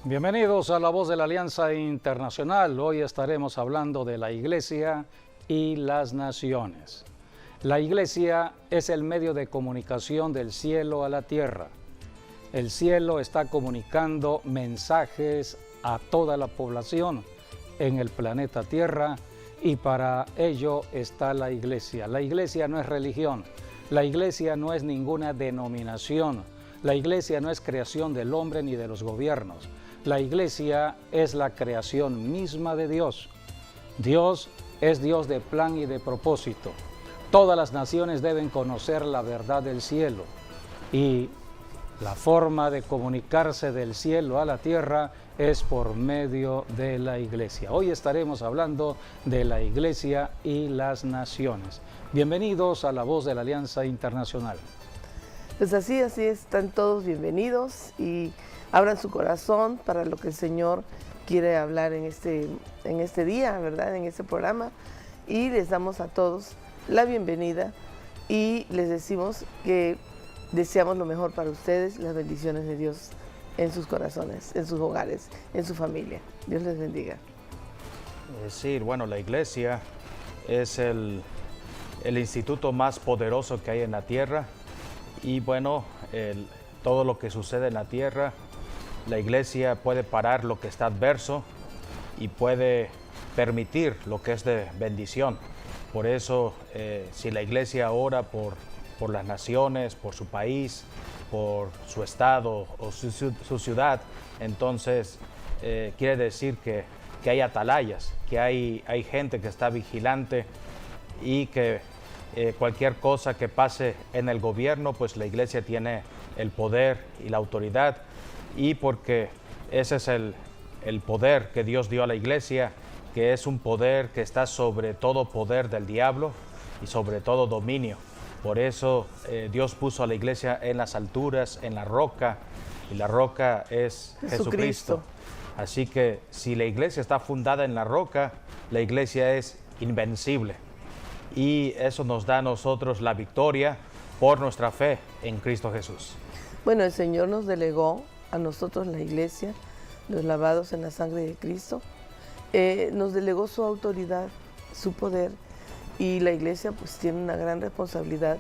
Bienvenidos a La Voz de la Alianza Internacional. Hoy estaremos hablando de la Iglesia y las naciones. La Iglesia es el medio de comunicación del cielo a la tierra. El cielo está comunicando mensajes a toda la población en el planeta Tierra y para ello está la Iglesia. La Iglesia no es religión, la Iglesia no es ninguna denominación, la Iglesia no es creación del hombre ni de los gobiernos. La Iglesia es la creación misma de Dios. Dios es Dios de plan y de propósito. Todas las naciones deben conocer la verdad del cielo y la forma de comunicarse del cielo a la tierra es por medio de la Iglesia. Hoy estaremos hablando de la Iglesia y las naciones. Bienvenidos a La Voz de la Alianza Internacional. Pues así es, están todos bienvenidos y abran su corazón para lo que el Señor quiere hablar en este día, ¿verdad? En este programa. Y les damos a todos la bienvenida y les decimos que deseamos lo mejor para ustedes, las bendiciones de Dios en sus corazones, en sus hogares, en su familia. Dios les bendiga. Sí, bueno, la Iglesia es el instituto más poderoso que hay en la tierra y bueno, todo lo que sucede en la tierra, la Iglesia puede parar lo que está adverso y puede permitir lo que es de bendición. Por eso, si la Iglesia ora por las naciones, por su país, por su estado o su ciudad, entonces quiere decir que hay atalayas, que hay gente que está vigilante y que cualquier cosa que pase en el gobierno, pues la Iglesia tiene el poder y la autoridad, y porque ese es el poder que Dios dio a la Iglesia, que es un poder que está sobre todo poder del diablo y sobre todo dominio. Por eso Dios puso a la Iglesia en las alturas, en la roca, y la roca es Jesucristo. Así que si la Iglesia está fundada en la roca, la Iglesia es invencible. Y eso nos da a nosotros la victoria por nuestra fe en Cristo Jesús. Bueno, el Señor nos delegó a nosotros, la Iglesia, los lavados en la sangre de Cristo, nos delegó su autoridad, su poder, y la Iglesia pues tiene una gran responsabilidad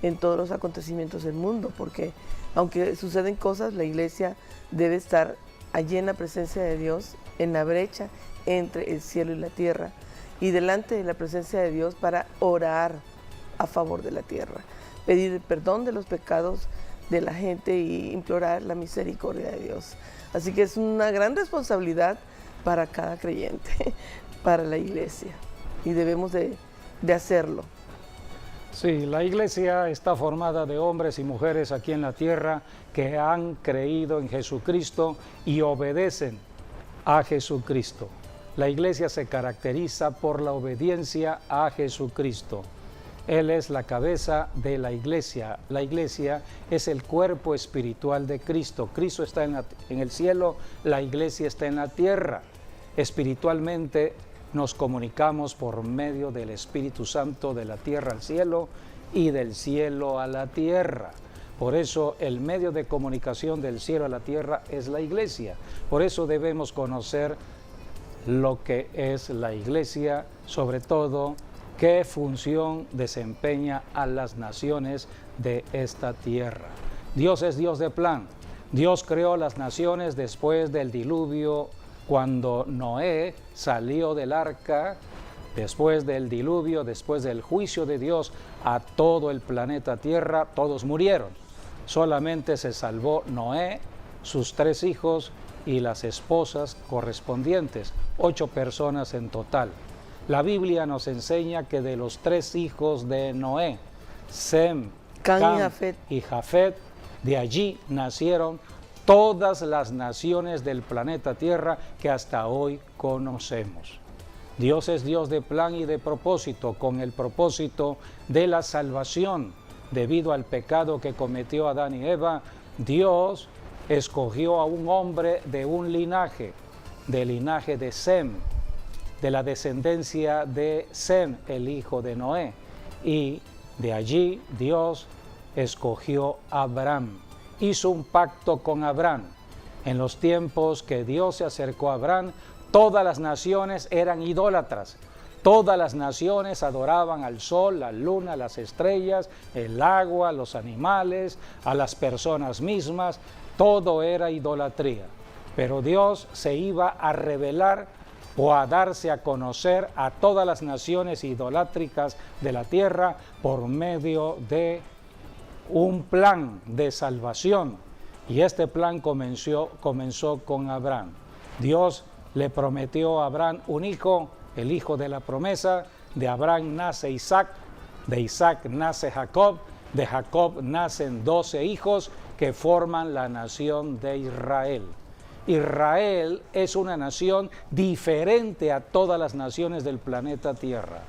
en todos los acontecimientos del mundo, porque aunque suceden cosas, la Iglesia debe estar allí en la presencia de Dios, en la brecha entre el cielo y la tierra, y delante de la presencia de Dios para orar a favor de la tierra, pedir perdón de los pecados de la gente y implorar la misericordia de Dios. Así que es una gran responsabilidad para cada creyente, para la Iglesia, y debemos de hacerlo. Sí, la Iglesia está formada de hombres y mujeres aquí en la tierra que han creído en Jesucristo y obedecen a Jesucristo. La Iglesia se caracteriza por la obediencia a Jesucristo. Él es la cabeza de la Iglesia. La Iglesia es el cuerpo espiritual de Cristo. Cristo está en el cielo, la Iglesia está en la tierra. Espiritualmente nos comunicamos por medio del Espíritu Santo de la tierra al cielo y del cielo a la tierra. Por eso el medio de comunicación del cielo a la tierra es la Iglesia. Por eso debemos conocer lo que es la Iglesia, sobre todo qué función desempeña a las naciones de esta tierra. Dios es Dios de plan. Dios creó las naciones después del diluvio, cuando Noé salió del arca, después del diluvio, después del juicio de Dios a todo el planeta Tierra, todos murieron. Solamente se salvó Noé, sus 3 hijos y las esposas correspondientes, 8 personas en total. La Biblia nos enseña que de los 3 hijos de Noé, Sem, Cam y Jafet, de allí nacieron todas las naciones del planeta Tierra que hasta hoy conocemos. Dios es Dios de plan y de propósito, con el propósito de la salvación. Debido al pecado que cometió Adán y Eva, Dios escogió a un hombre de un linaje, del linaje de Sem, de la descendencia de Sem, el hijo de Noé, y de allí Dios escogió a Abraham, hizo un pacto con Abraham. En los tiempos que Dios se acercó a Abraham, todas las naciones eran idólatras. Todas las naciones adoraban al sol, la luna, las estrellas, el agua, los animales, a las personas mismas. Todo era idolatría. Pero Dios se iba a revelar o a darse a conocer a todas las naciones idolátricas de la tierra por medio de un plan de salvación. Y este plan comenzó con Abraham. Dios le prometió a Abraham un hijo, el hijo de la promesa. De Abraham nace Isaac, de Isaac nace Jacob, de Jacob nacen 12 hijos que forman la nación de Israel. Israel es una nación diferente a todas las naciones del planeta Tierra.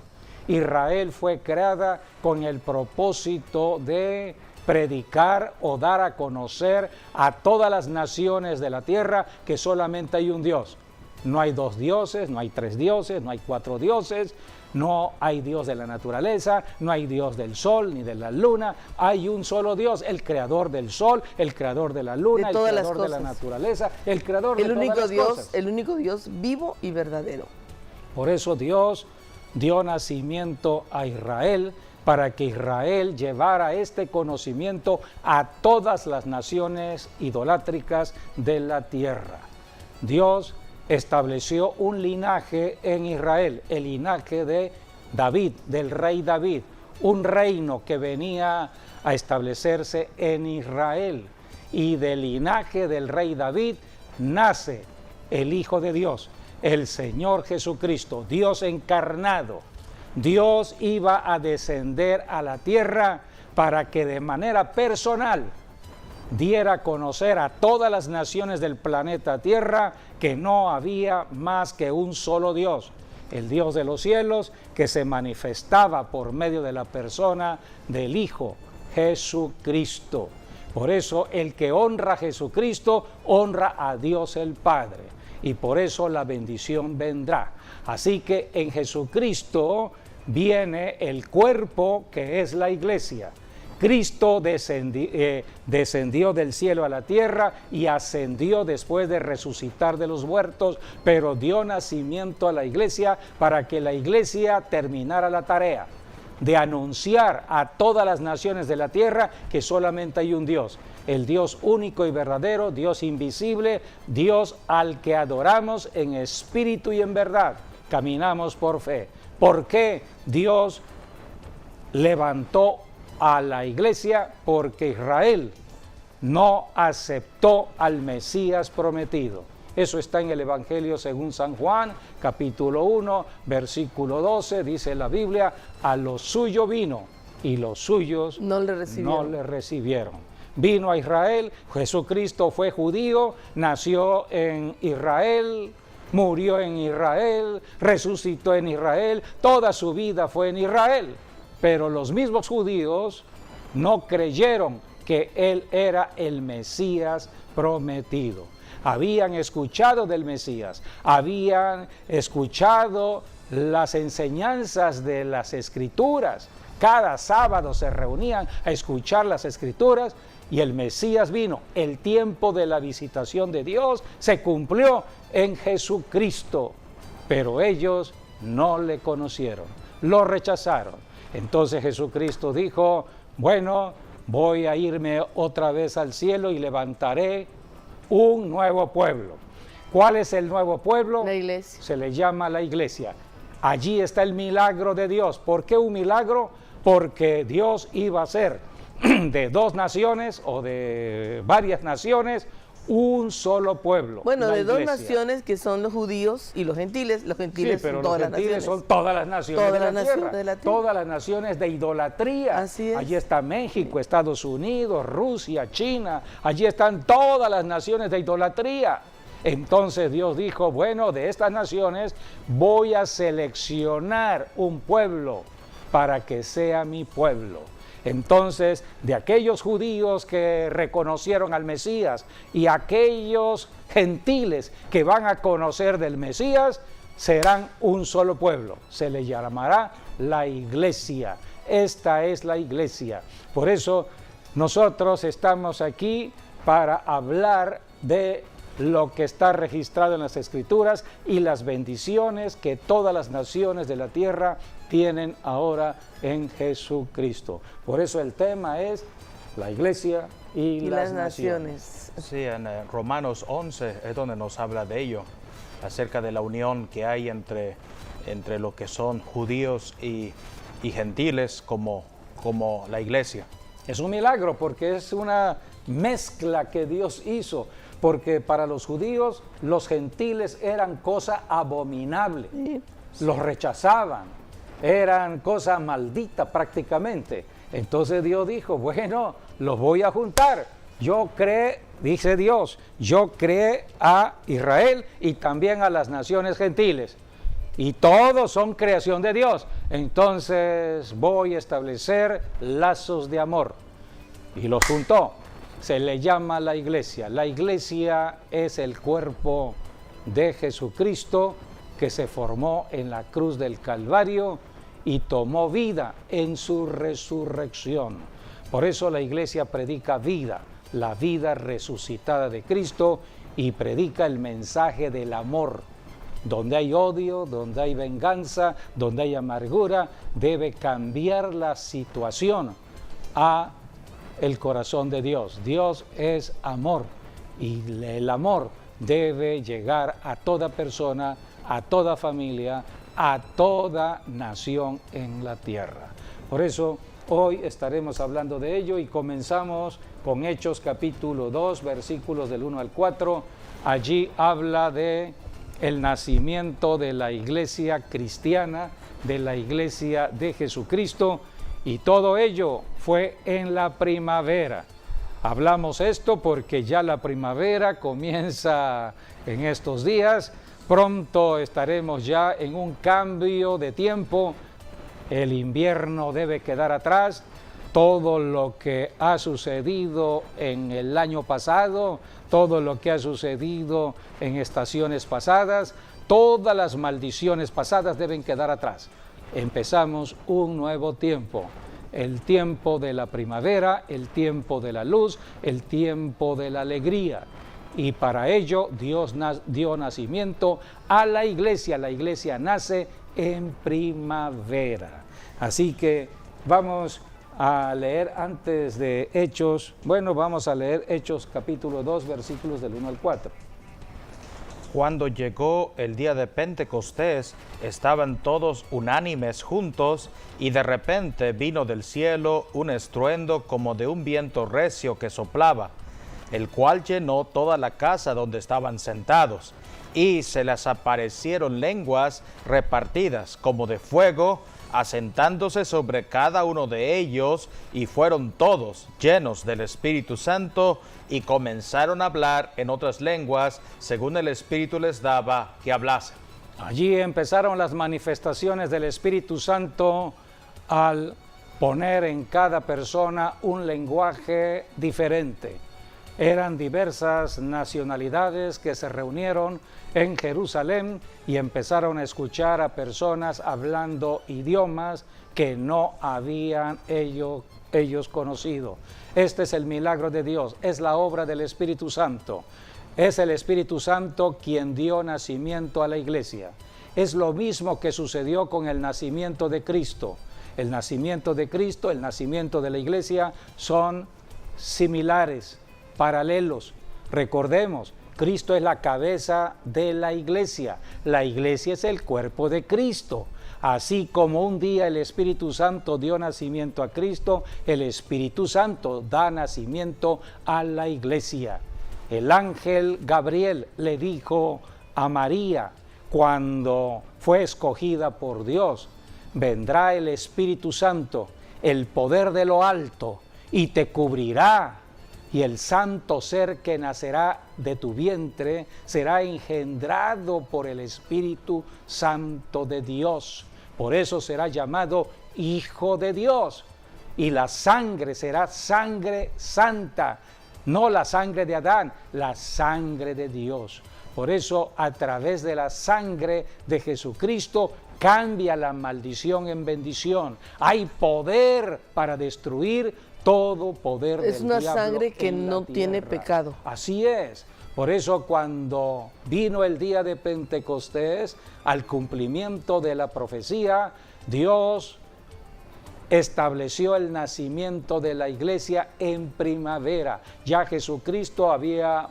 Israel fue creada con el propósito de predicar o dar a conocer a todas las naciones de la tierra que solamente hay un Dios. No hay 2 dioses, no hay 3 dioses, no hay 4 dioses, no hay Dios de la naturaleza, no hay Dios del sol ni de la luna, hay un solo Dios, el creador del sol, el creador de la luna, el creador de la naturaleza, el creador de todas las cosas. El único Dios vivo y verdadero. Por eso Dios dio nacimiento a Israel, para que Israel llevara este conocimiento a todas las naciones idolátricas de la tierra. Dios estableció un linaje en Israel, el linaje de David, del rey David, un reino que venía a establecerse en Israel. Y del linaje del rey David nace el Hijo de Dios, el Señor Jesucristo, Dios encarnado. Dios iba a descender a la tierra para que de manera personal diera a conocer a todas las naciones del planeta Tierra que no había más que un solo Dios, el Dios de los cielos, que se manifestaba por medio de la persona del Hijo Jesucristo. Por eso el que honra a Jesucristo honra a Dios el Padre, y por eso la bendición vendrá. Así que en Jesucristo viene el cuerpo que es la iglesia. Cristo descendió del cielo a la tierra y ascendió después de resucitar de los muertos, pero dio nacimiento a la iglesia para que la iglesia terminara la tarea de anunciar a todas las naciones de la tierra que solamente hay un Dios, el Dios único y verdadero, Dios invisible, Dios al que adoramos en espíritu y en verdad, caminamos por fe. ¿Por qué Dios levantó a la iglesia? Porque Israel no aceptó al Mesías prometido. Eso está en el Evangelio según San Juan, capítulo 1, versículo 12, dice la Biblia: a lo suyo vino y los suyos no le recibieron. Vino a Israel, Jesucristo fue judío, nació en Israel, murió en Israel, resucitó en Israel, toda su vida fue en Israel. Pero los mismos judíos no creyeron que él era el Mesías prometido. Habían escuchado del Mesías, habían escuchado las enseñanzas de las Escrituras. Cada sábado se reunían a escuchar las Escrituras y el Mesías vino. El tiempo de la visitación de Dios se cumplió en Jesucristo, pero ellos no le conocieron, lo rechazaron. Entonces Jesucristo dijo: bueno, voy a irme otra vez al cielo y levantaré un nuevo pueblo. ¿Cuál es el nuevo pueblo? La iglesia. Se le llama la iglesia. Allí está el milagro de Dios. ¿Por qué un milagro? Porque Dios iba a hacer de 2 naciones o de varias naciones un solo pueblo. Bueno, de 2 naciones que son los judíos y los gentiles. Los gentiles, sí, pero son todas los gentiles las naciones. son todas las naciones, Todas de, las la naciones tierra, de la tierra. todas las naciones de idolatría. Así es. Allí está México, Estados Unidos, Rusia, China. Allí están todas las naciones de idolatría. Entonces Dios dijo: bueno, de estas naciones voy a seleccionar un pueblo para que sea mi pueblo. Entonces, de aquellos judíos que reconocieron al Mesías y aquellos gentiles que van a conocer del Mesías, serán un solo pueblo. Se le llamará la iglesia. Esta es la iglesia. Por eso nosotros estamos aquí para hablar de lo que está registrado en las Escrituras y las bendiciones que todas las naciones de la tierra tienen ahora en Jesucristo. Por eso el tema es la iglesia y las naciones. Sí, en Romanos 11 es donde nos habla de ello, acerca de la unión que hay entre lo que son judíos y gentiles como la iglesia. Es un milagro porque es una mezcla que Dios hizo, porque para los judíos los gentiles eran cosa abominable, los rechazaban, eran cosa maldita prácticamente. Entonces Dios dijo, bueno, los voy a juntar. Yo creé, dice Dios, yo creé a Israel y también a las naciones gentiles. Y todos son creación de Dios. Entonces voy a establecer lazos de amor. Y los juntó. Se le llama la iglesia. La iglesia es el cuerpo de Jesucristo que se formó en la cruz del Calvario y tomó vida en su resurrección. Por eso la iglesia predica vida, la vida resucitada de Cristo, y predica el mensaje del amor. Donde hay odio, donde hay venganza, donde hay amargura, debe cambiar la situación a el corazón de Dios. Dios es amor y el amor debe llegar a toda persona, a toda familia, a toda nación en la tierra. Por eso hoy estaremos hablando de ello y comenzamos con Hechos capítulo 2, versículos del 1 al 4. Allí habla de el nacimiento de la iglesia cristiana, de la iglesia de Jesucristo, y todo ello fue en la primavera. Hablamos esto porque ya la primavera comienza en estos días, pronto estaremos ya en un cambio de tiempo, el invierno debe quedar atrás, todo lo que ha sucedido en el año pasado, todo lo que ha sucedido en estaciones pasadas, todas las maldiciones pasadas deben quedar atrás. Empezamos un nuevo tiempo, el tiempo de la primavera, el tiempo de la luz, el tiempo de la alegría. Y para ello Dios dio nacimiento a la iglesia nace en primavera. Así que vamos a leer antes de Hechos, vamos a leer Hechos capítulo 2, versículos del 1 al 4. Cuando llegó el día de Pentecostés, estaban todos unánimes juntos, y de repente vino del cielo un estruendo como de un viento recio que soplaba, el cual llenó toda la casa donde estaban sentados, y se les aparecieron lenguas repartidas como de fuego, asentándose sobre cada uno de ellos, y fueron todos llenos del Espíritu Santo, y comenzaron a hablar en otras lenguas, según el Espíritu les daba que hablasen. Allí empezaron las manifestaciones del Espíritu Santo al poner en cada persona un lenguaje diferente. Eran diversas nacionalidades que se reunieron en Jerusalén y empezaron a escuchar a personas hablando idiomas que no habían ellos conocido. Este es el milagro de Dios, es la obra del Espíritu Santo. Es el Espíritu Santo quien dio nacimiento a la iglesia. Es lo mismo que sucedió con el nacimiento de Cristo. El nacimiento de Cristo, el nacimiento de la iglesia son similares, paralelos. Recordemos, Cristo es la cabeza de la iglesia es el cuerpo de Cristo. Así como un día el Espíritu Santo dio nacimiento a Cristo, el Espíritu Santo da nacimiento a la iglesia. El ángel Gabriel le dijo a María cuando fue escogida por Dios: vendrá el Espíritu Santo, el poder de lo alto, y te cubrirá, y el santo ser que nacerá de tu vientre será engendrado por el Espíritu Santo de Dios. Por eso será llamado Hijo de Dios. Y la sangre será sangre santa, no la sangre de Adán, la sangre de Dios. Por eso, a través de la sangre de Jesucristo, cambia la maldición en bendición. Hay poder para destruir todo poder del diablo. Es una sangre que en no la tiene tierra. pecado. Así es. Por eso cuando vino el día de Pentecostés, al cumplimiento de la profecía, Dios estableció el nacimiento de la iglesia en primavera. Ya Jesucristo había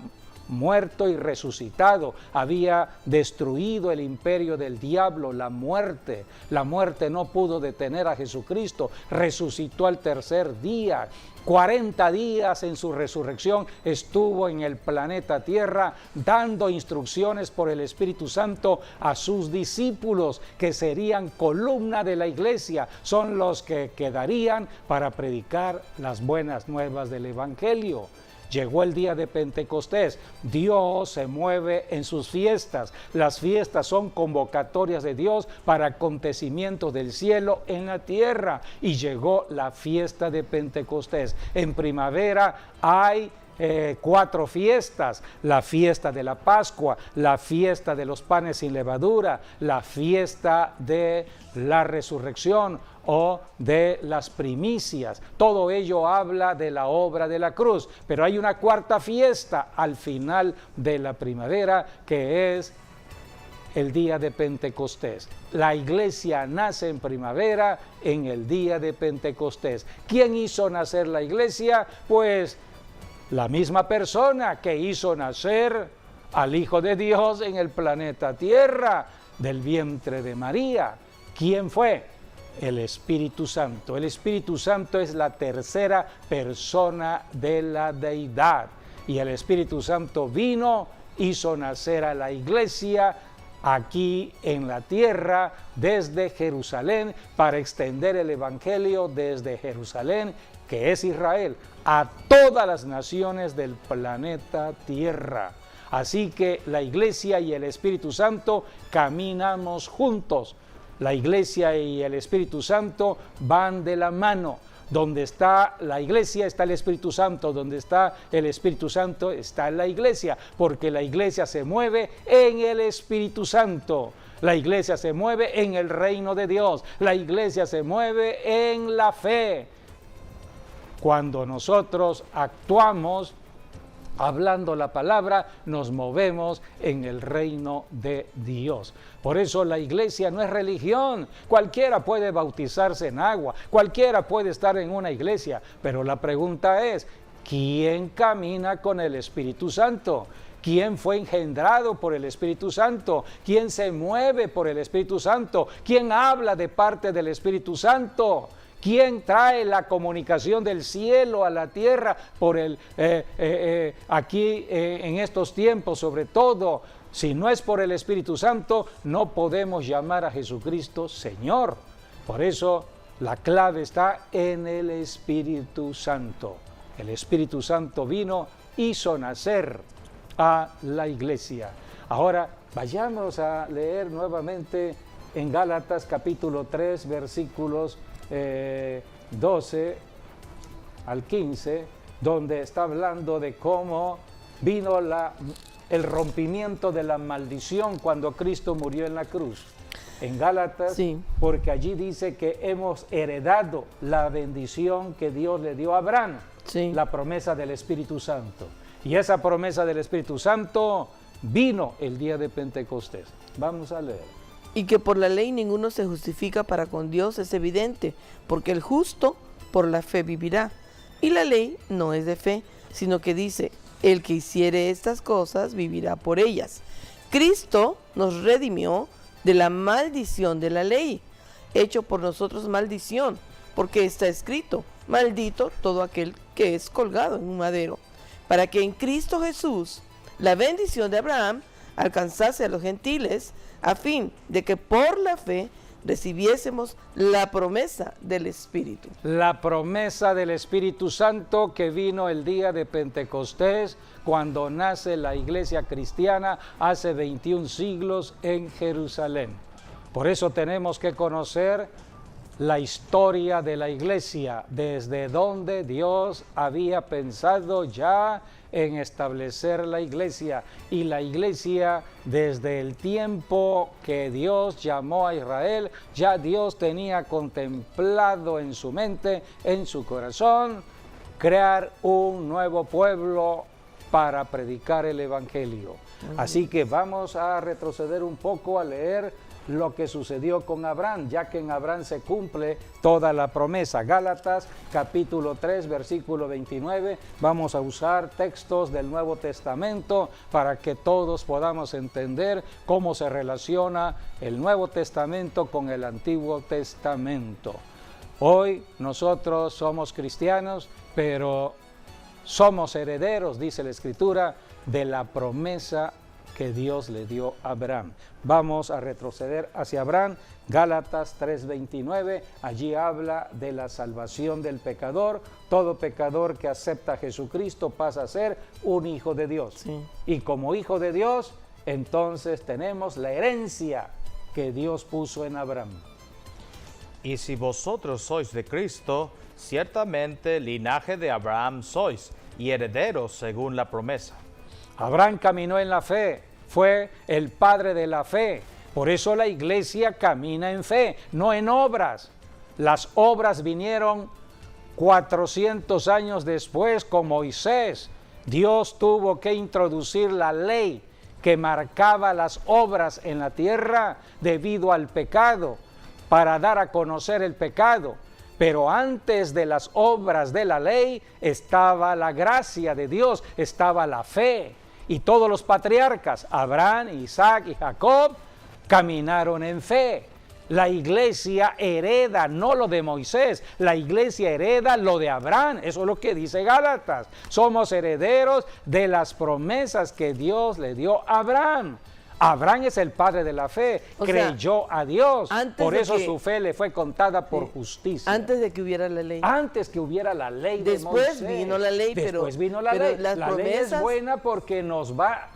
muerto y resucitado, había destruido el imperio del diablo, la muerte. La muerte no pudo detener a Jesucristo, resucitó al tercer día. 40 días en su resurrección estuvo en el planeta Tierra dando instrucciones por el Espíritu Santo a sus discípulos, que serían columna de la iglesia, son los que quedarían para predicar las buenas nuevas del Evangelio. Llegó el día de Pentecostés, Dios se mueve en sus fiestas. Las fiestas son convocatorias de Dios para acontecimientos del cielo en la tierra. Y llegó la fiesta de Pentecostés. En primavera hay 4 fiestas: la fiesta de la Pascua, la fiesta de los panes sin levadura, la fiesta de la resurrección o de las primicias. Todo ello habla de la obra de la cruz, pero hay una cuarta fiesta al final de la primavera, que es el día de Pentecostés. La iglesia nace en primavera, en el día de Pentecostés. ¿Quién hizo nacer la iglesia? Pues la misma persona que hizo nacer al Hijo de Dios en el planeta Tierra, del vientre de María. ¿Quién fue? El Espíritu Santo. El Espíritu Santo es la tercera persona de la deidad. Y el Espíritu Santo vino, hizo nacer a la iglesia aquí en la tierra desde Jerusalén, para extender el Evangelio desde Jerusalén, que es Israel, a todas las naciones del planeta Tierra. Así que la iglesia y el Espíritu Santo caminamos juntos. La iglesia y el Espíritu Santo van de la mano. Donde está la iglesia está el Espíritu Santo, donde está el Espíritu Santo está la iglesia, porque la iglesia se mueve en el Espíritu Santo. La iglesia se mueve en el reino de Dios. La iglesia se mueve en la fe. Cuando nosotros actuamos hablando la palabra, nos movemos en el reino de Dios. Por eso la iglesia no es religión. Cualquiera puede bautizarse en agua, cualquiera puede estar en una iglesia, pero la pregunta es, ¿quién camina con el Espíritu Santo? ¿Quién fue engendrado por el Espíritu Santo? ¿Quién se mueve por el Espíritu Santo? ¿Quién habla de parte del Espíritu Santo? ¿Quién trae la comunicación del cielo a la tierra por aquí en estos tiempos? Sobre todo, si no es por el Espíritu Santo, no podemos llamar a Jesucristo Señor. Por eso la clave está en el Espíritu Santo. El Espíritu Santo vino, hizo nacer a la iglesia. Ahora vayamos a leer nuevamente en Gálatas capítulo 3, versículos 12 al 15, donde está hablando de cómo vino el rompimiento de la maldición cuando Cristo murió en la cruz. En Gálatas, sí, porque allí dice que hemos heredado la bendición que Dios le dio a Abraham, sí, la promesa del Espíritu Santo. Y esa promesa del Espíritu Santo vino el día de Pentecostés. Vamos a leer. Y que por la ley ninguno se justifica para con Dios es evidente, porque el justo por la fe vivirá. Y la ley no es de fe, sino que dice, el que hiciere estas cosas vivirá por ellas. Cristo nos redimió de la maldición de la ley, hecho por nosotros maldición, porque está escrito, maldito todo aquel que es colgado en un madero, para que en Cristo Jesús la bendición de Abraham alcanzase a los gentiles, a fin de que por la fe recibiésemos la promesa del Espíritu. La promesa del Espíritu Santo que vino el día de Pentecostés, cuando nace la iglesia cristiana hace 21 siglos en Jerusalén. Por eso tenemos que conocer la historia de la iglesia, desde donde Dios había pensado ya en establecer la iglesia. Y la iglesia, desde el tiempo que Dios llamó a Israel, ya Dios tenía contemplado en su mente, en su corazón, crear un nuevo pueblo para predicar el Evangelio. Así que vamos a retroceder un poco a leer lo que sucedió con Abraham, ya que en Abraham se cumple toda la promesa. Gálatas capítulo 3, versículo 29. Vamos a usar textos del Nuevo Testamento para que todos podamos entender cómo se relaciona el Nuevo Testamento con el Antiguo Testamento. Hoy nosotros somos cristianos, pero somos herederos, dice la Escritura, de la promesa que Dios le dio a Abraham. Vamos a retroceder hacia Abraham, Gálatas 3:29, allí habla de la salvación del pecador. Todo pecador que acepta a Jesucristo pasa a ser un hijo de Dios. Sí. Y como hijo de Dios, entonces tenemos la herencia que Dios puso en Abraham. Y si vosotros sois de Cristo, ciertamente linaje de Abraham sois, y herederos según la promesa. Abraham caminó en la fe, fue el padre de la fe. Por eso la iglesia camina en fe, no en obras. Las obras vinieron 400 años después con Moisés. Dios tuvo que introducir la ley que marcaba las obras en la tierra debido al pecado, para dar a conocer el pecado. Pero antes de las obras de la ley estaba la gracia de Dios, estaba la fe. Y todos los patriarcas, Abraham, Isaac y Jacob, caminaron en fe. La iglesia hereda no lo de Moisés, la iglesia hereda lo de Abraham. Eso es lo que dice Gálatas. Somos herederos de las promesas que Dios le dio a Abraham. Abraham es el padre de la fe, creyó a Dios, por eso su fe le fue contada por justicia. Antes de que hubiera la ley. Antes que hubiera la ley de Moisés. Después vino la ley, Después vino la ley. La ley es buena porque nos va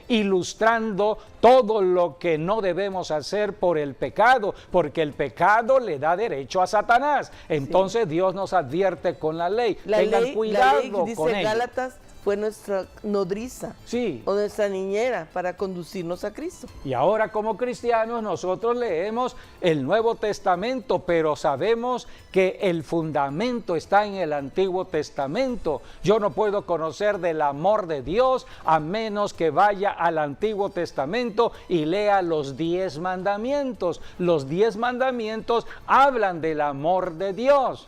ilustrando todo lo que no debemos hacer por el pecado, porque el pecado le da derecho a Satanás. Entonces Dios nos advierte con la ley. Tengan cuidado la ley, con dice ella. Gálatas, fue nuestra nodriza, sí, o nuestra niñera para conducirnos a Cristo. Y ahora como cristianos nosotros leemos el Nuevo Testamento, pero sabemos que el fundamento está en el Antiguo Testamento. Yo no puedo conocer del amor de Dios a menos que vaya al Antiguo Testamento y lea los 10 mandamientos. Los 10 mandamientos hablan del amor de Dios.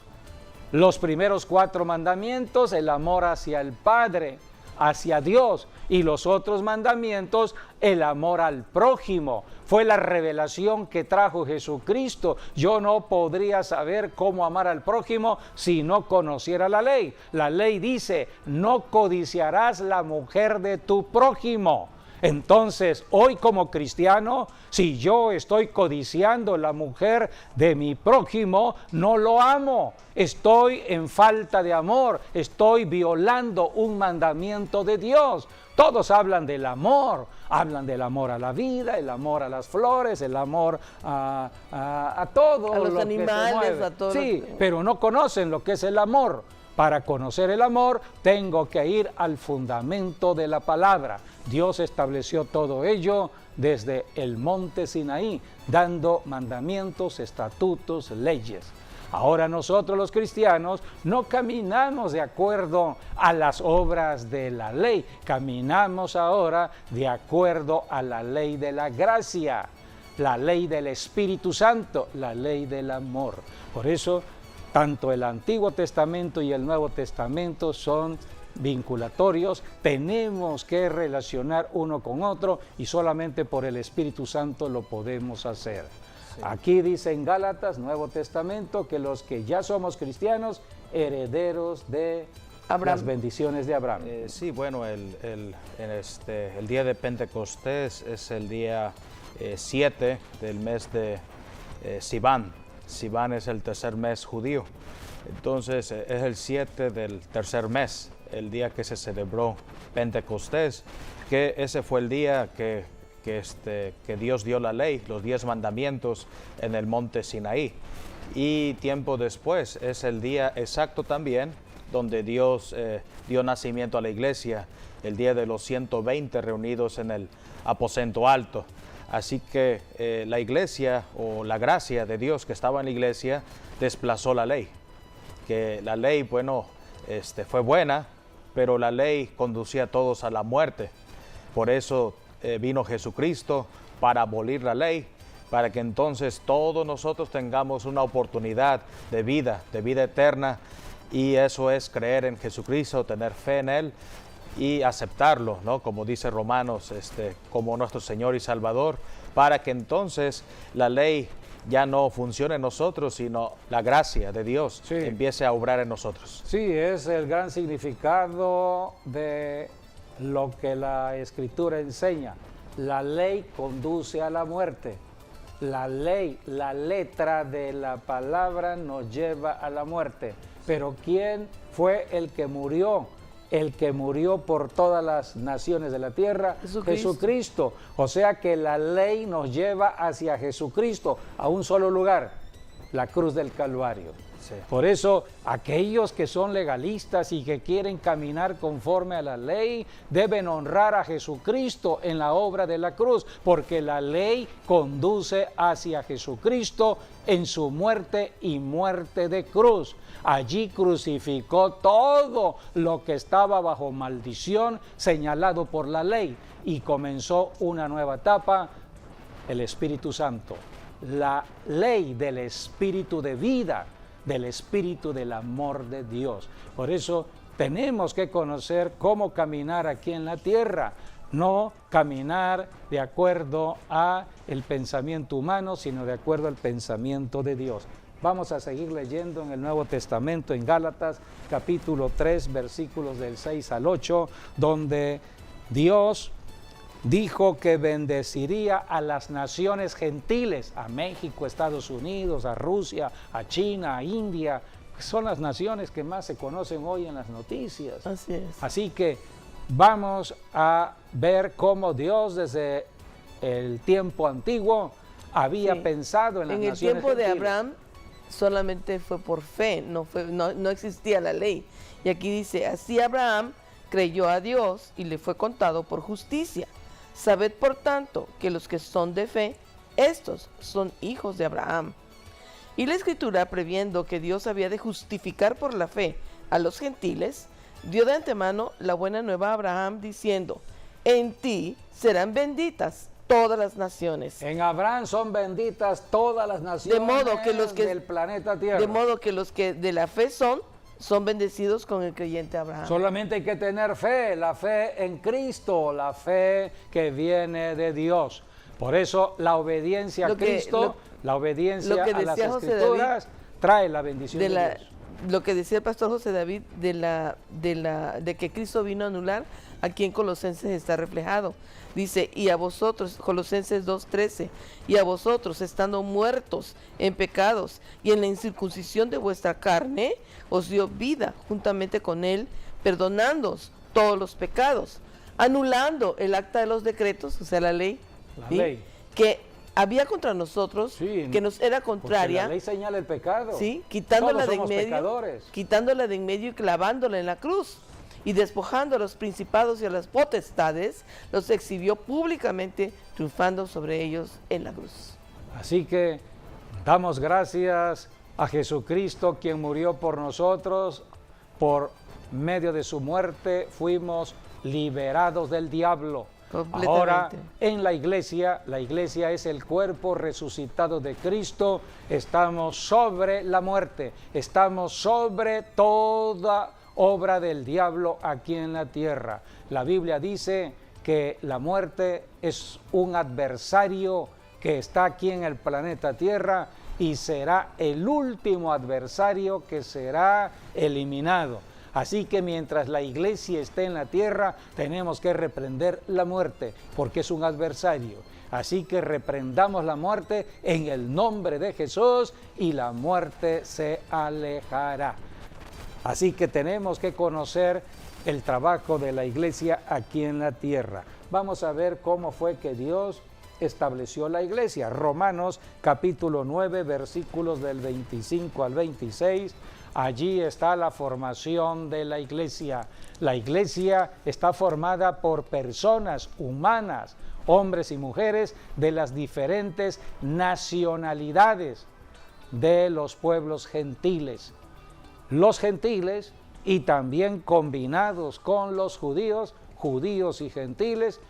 Los primeros 4 mandamientos, el amor hacia el Padre, hacia Dios, y los otros mandamientos, el amor al prójimo. Fue la revelación que trajo Jesucristo. Yo no podría saber cómo amar al prójimo si no conociera la ley. La ley dice, no codiciarás la mujer de tu prójimo. Entonces, hoy como cristiano, si yo estoy codiciando la mujer de mi prójimo, no lo amo. Estoy en falta de amor, estoy violando un mandamiento de Dios. Todos hablan del amor a la vida, el amor a las flores, el amor a todo a los lo animales, que se mueve. a todo. Sí, pero no conocen lo que es el amor. Para conocer el amor, tengo que ir al fundamento de la palabra. Dios estableció todo ello desde el monte Sinaí, dando mandamientos, estatutos, leyes. Ahora nosotros los cristianos no caminamos de acuerdo a las obras de la ley, caminamos ahora de acuerdo a la ley de la gracia, la ley del Espíritu Santo, la ley del amor. Por eso, tanto el Antiguo Testamento y el Nuevo Testamento son vinculatorios, tenemos que relacionar uno con otro y solamente por el Espíritu Santo lo podemos hacer. Sí. Aquí dice en Gálatas, Nuevo Testamento, que los que ya somos cristianos, herederos de las bendiciones de Abraham. Sí, bueno, el día de Pentecostés es el día 7 del mes de Sivan. Sivan es el tercer mes judío, entonces es el 7 del tercer mes, el día que se celebró Pentecostés, que ese fue el día que Dios dio la ley, los 10 mandamientos en el monte Sinaí. Y tiempo después es el día exacto también donde Dios dio nacimiento a la iglesia, el día de los 120 reunidos en el aposento alto. Así que la iglesia o la gracia de Dios que estaba en la iglesia desplazó la ley. Que la ley, bueno, fue buena, pero la ley conducía a todos a la muerte. Por eso vino Jesucristo para abolir la ley, para que entonces todos nosotros tengamos una oportunidad de vida eterna, y eso es creer en Jesucristo, tener fe en Él y aceptarlo, ¿no? Como dice Romanos, como nuestro Señor y Salvador, para que entonces la ley ya no funcione en nosotros, sino la gracia de Dios empiece a obrar en nosotros. Sí, es el gran significado de lo que la Escritura enseña. La ley conduce a la muerte. La ley, la letra de la palabra nos lleva a la muerte. Pero ¿quién fue el que murió? El que murió por todas las naciones de la tierra, Jesucristo. O sea que la ley nos lleva hacia Jesucristo, a un solo lugar, la cruz del Calvario. Sí. Por eso, aquellos que son legalistas y que quieren caminar conforme a la ley, deben honrar a Jesucristo en la obra de la cruz, porque la ley conduce hacia Jesucristo en su muerte y muerte de cruz. Allí crucificó todo lo que estaba bajo maldición señalado por la ley, y comenzó una nueva etapa, el Espíritu Santo, la ley del Espíritu de vida, del Espíritu del amor de Dios. Por eso tenemos que conocer cómo caminar aquí en la tierra, no caminar de acuerdo a el pensamiento humano, sino de acuerdo al pensamiento de Dios. Vamos a seguir leyendo en el Nuevo Testamento, en Gálatas, capítulo 3, versículos del 6 al 8, donde Dios dijo que bendeciría a las naciones gentiles, a México, Estados Unidos, a Rusia, a China, a India, que son las naciones que más se conocen hoy en las noticias. Así es. Así que vamos a ver cómo Dios desde el tiempo antiguo había pensado en las naciones gentiles. En el tiempo de Abraham solamente fue por fe, no existía la ley. Y aquí dice, así Abraham creyó a Dios y le fue contado por justicia. Sabed por tanto que los que son de fe, estos son hijos de Abraham. Y la Escritura, previendo que Dios había de justificar por la fe a los gentiles, dio de antemano la buena nueva a Abraham, diciendo, en ti serán benditas todas las naciones. En Abraham son benditas todas las naciones del planeta Tierra. De modo que los que de la fe son bendecidos con el creyente Abraham. Solamente hay que tener fe, la fe en Cristo, la fe que viene de Dios. Por eso la obediencia a Cristo, la obediencia a las Escrituras, trae la bendición de Dios. Lo que decía el pastor José David de que Cristo vino a anular, aquí en Colosenses está reflejado. Dice, y a vosotros, Colosenses 2:13, y a vosotros, estando muertos en pecados y en la incircuncisión de vuestra carne, os dio vida juntamente con él, perdonándoos todos los pecados, anulando el acta de los decretos, o sea, la ley, ley que había contra nosotros, que nos era contraria. La ley señala el pecado. Sí, quitándola de en medio y clavándola en la cruz. Y despojando a los principados y a las potestades, los exhibió públicamente, triunfando sobre ellos en la cruz. Así que damos gracias a Jesucristo, quien murió por nosotros. Por medio de su muerte fuimos liberados del diablo. Ahora en la iglesia es el cuerpo resucitado de Cristo, estamos sobre la muerte, estamos sobre toda obra del diablo aquí en la tierra. La Biblia dice que la muerte es un adversario que está aquí en el planeta Tierra y será el último adversario que será eliminado. Así que mientras la iglesia esté en la tierra, tenemos que reprender la muerte, porque es un adversario. Así que reprendamos la muerte en el nombre de Jesús y la muerte se alejará. Así que tenemos que conocer el trabajo de la iglesia aquí en la tierra. Vamos a ver cómo fue que Dios estableció la iglesia. Romanos capítulo 9, versículos del 25 al 26. Allí está la formación de la iglesia. La iglesia está formada por personas humanas, hombres y mujeres de las diferentes nacionalidades de los pueblos gentiles. Los gentiles y también combinados con los judíos, judíos y gentiles,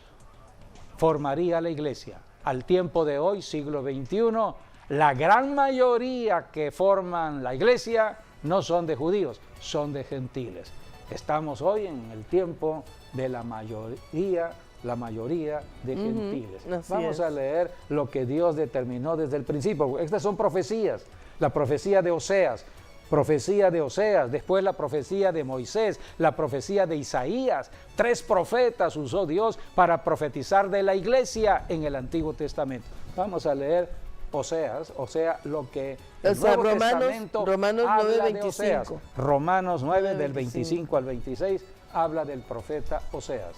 formaría la iglesia. Al tiempo de hoy, siglo XXI, la gran mayoría que forman la iglesia no son de judíos, son de gentiles. Estamos hoy en el tiempo de la mayoría de gentiles. Vamos a leer lo que Dios determinó desde el principio. Estas son profecías. La profecía de Oseas, después la profecía de Moisés, la profecía de Isaías. 3 profetas usó Dios para profetizar de la iglesia en el Antiguo Testamento. Vamos a leer Oseas, o sea, lo que el Nuevo Testamento Romanos habla 9, de Oseas. Romanos 9, del 25 al 26, habla del profeta Oseas.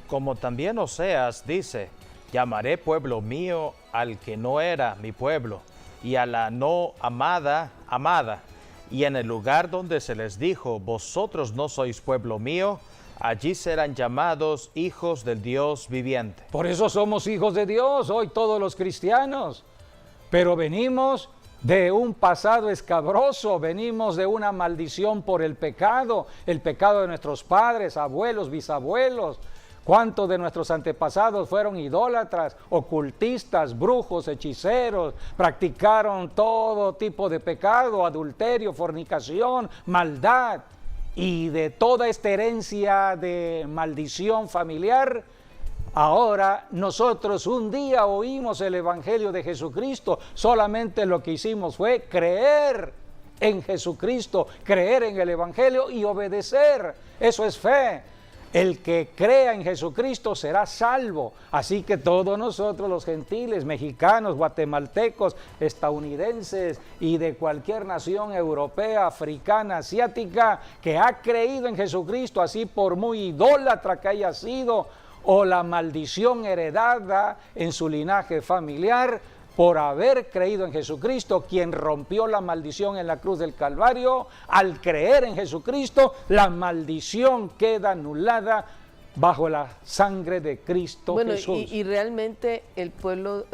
Como también Oseas dice, llamaré pueblo mío al que no era mi pueblo, y a la no amada, amada. Y en el lugar donde se les dijo, vosotros no sois pueblo mío, allí serán llamados hijos del Dios viviente. Por eso somos hijos de Dios hoy todos los cristianos, pero venimos de un pasado escabroso, venimos de una maldición por el pecado de nuestros padres, abuelos, bisabuelos. ¿Cuántos de nuestros antepasados fueron idólatras, ocultistas, brujos, hechiceros? Practicaron todo tipo de pecado, adulterio, fornicación, maldad. Y de toda esta herencia de maldición familiar, ahora nosotros un día oímos el Evangelio de Jesucristo, solamente lo que hicimos fue creer en Jesucristo, creer en el Evangelio y obedecer. Eso es fe. El que crea en Jesucristo será salvo. Así que todos nosotros los gentiles, mexicanos, guatemaltecos, estadounidenses y de cualquier nación europea, africana, asiática, que ha creído en Jesucristo, así por muy idólatra que haya sido, o la maldición heredada en su linaje familiar, por haber creído en Jesucristo, quien rompió la maldición en la cruz del Calvario, al creer en Jesucristo, la maldición queda anulada bajo la sangre de Cristo Jesús. Y realmente el pueblo